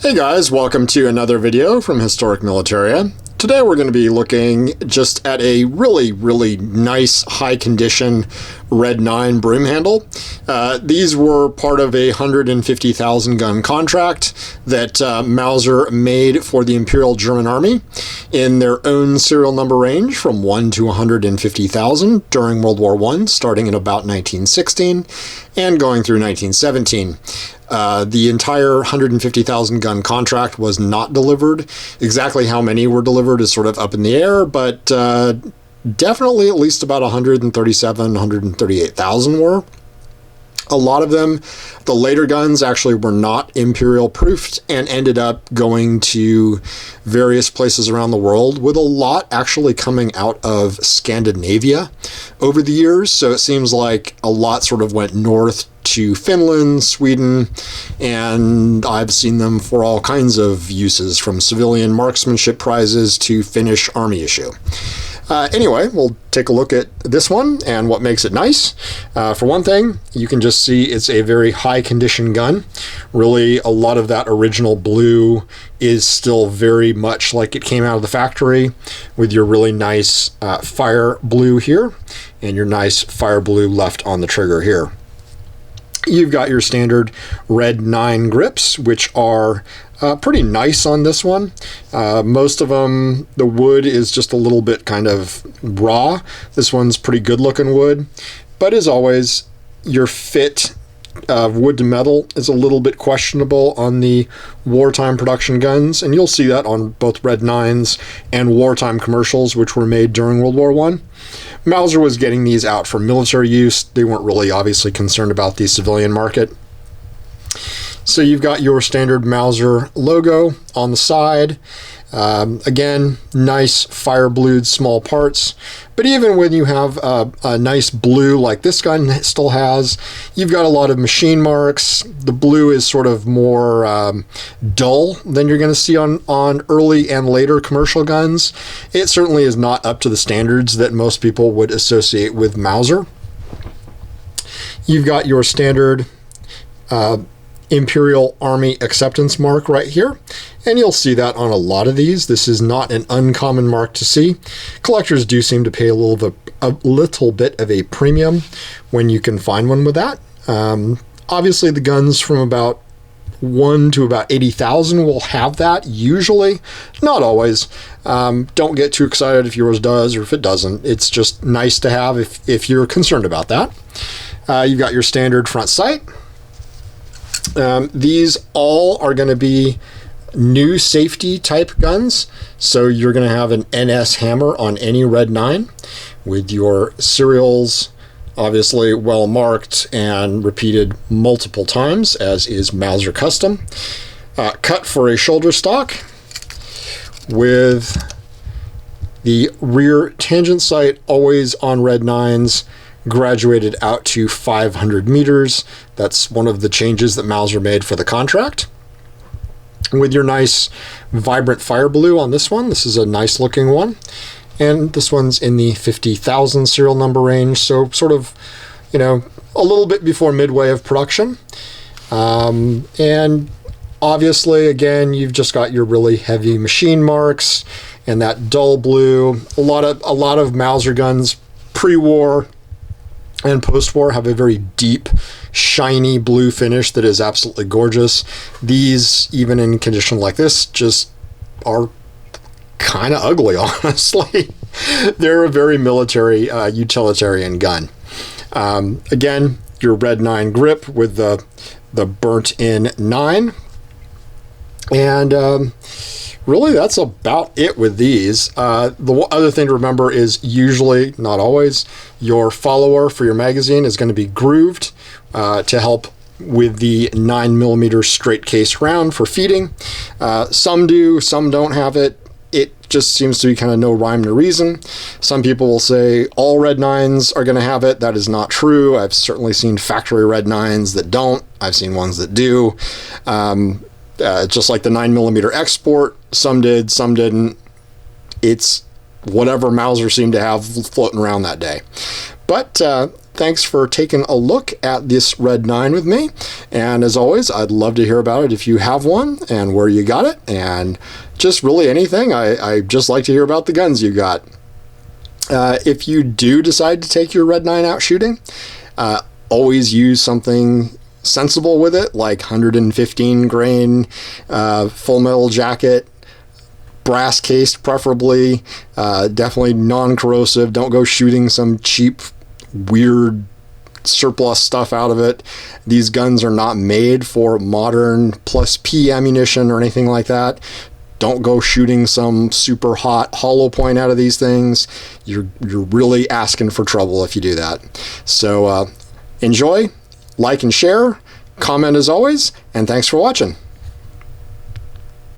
Hey guys, welcome to another video from Historic Militaria. Today we're going to be looking just at a really nice high condition Red Nine Broomhandle. These were part of a 150,000 gun contract that Mauser made for the Imperial German Army in their own serial number range from 1 to 150,000 during World War I, starting in about 1916 and going through 1917. The entire 150,000 gun contract was not delivered. Exactly how many were delivered is sort of up in the air, but definitely at least about 137, 138,000 were. A lot of them, the later guns, actually were not Imperial proofed and ended up going to various places around the world, with a lot actually coming out of Scandinavia over the years. So it seems like a lot sort of went north to Finland, Sweden, and I've seen them for all kinds of uses, from civilian marksmanship prizes to Finnish army issue. Anyway, we'll take a look at this one and what makes it nice. For one thing, you can just see it's a very high condition gun. Really, a lot of that original blue is still very much like it came out of the factory, with your really nice fire blue here and your nice fire blue left on the trigger here. You've got your standard Red 9 grips, which are pretty nice on this one. Most of them, the wood is just a little bit kind of raw. This one's pretty good looking wood, but as always, your fit of wood to metal is a little bit questionable on the wartime production guns, and you'll see that on both Red 9s and wartime commercials which were made during World War I. Mauser was getting these out for military use. They weren't really obviously concerned about the civilian market. So you've got your standard Mauser logo on the side. Again, nice fire blued small parts. But even when you have a nice blue like this gun still has, you've got a lot of machine marks. The blue is sort of more dull than you're going to see on early and later commercial guns. It certainly is not up to the standards that most people would associate with Mauser. You've got your standard Imperial Army acceptance mark right here, and you'll see that on a lot of these. This is not an uncommon mark to see. Collectors do seem to pay a little bit of a premium when you can find one with that. Obviously the guns from about 1 to about 80,000 will have that, usually, not always. Don't get too excited if yours does or if it doesn't. It's just nice to have if you're concerned about that. You've got your standard front sight. These all are going to be new safety type guns, so you're going to have an NS hammer on any Red 9 with your serials obviously well marked and repeated multiple times, as is Mauser custom. Cut for a shoulder stock with the rear tangent sight always on Red 9s, graduated out to 500 meters. That's one of the changes that Mauser made for the contract. With your nice vibrant fire blue on this one. This is a nice looking one. And this one's in the 50,000 serial number range, so sort of, you know, a little bit before midway of production. And obviously, again, you've just got your really heavy machine marks and that dull blue. A lot of Mauser guns pre-war and post-war have a very deep, shiny blue finish that is absolutely gorgeous. These, even in condition like this, just are kind of ugly, honestly. They're a very military, utilitarian gun. Again, your Red 9 grip with the burnt-in 9. And really, that's about it with these. The other thing to remember is usually, not always, your follower for your magazine is going to be grooved to help with the 9mm straight case round for feeding. Some do, some don't have it. It just seems to be kind of no rhyme to reason. Some people will say all Red 9s are going to have it. That is not true. I've certainly seen factory Red 9s that don't. I've seen ones that do. Just like the 9mm export, some did, some didn't. It's whatever Mauser seemed to have floating around that day. But thanks for taking a look at this Red 9 with me. And as always, I'd love to hear about it if you have one and where you got it, and just really anything. I just like to hear about the guns you got. If you do decide to take your Red 9 out shooting, always use something sensible with it, like 115 grain full metal jacket, brass cased preferably, definitely non-corrosive. Don't go shooting some cheap, weird surplus stuff out of it. These guns are not made for modern plus P ammunition or anything like that. Don't go shooting some super hot hollow point out of these things. You're really asking for trouble if you do that. So enjoy, like and share, comment as always, and thanks for watching.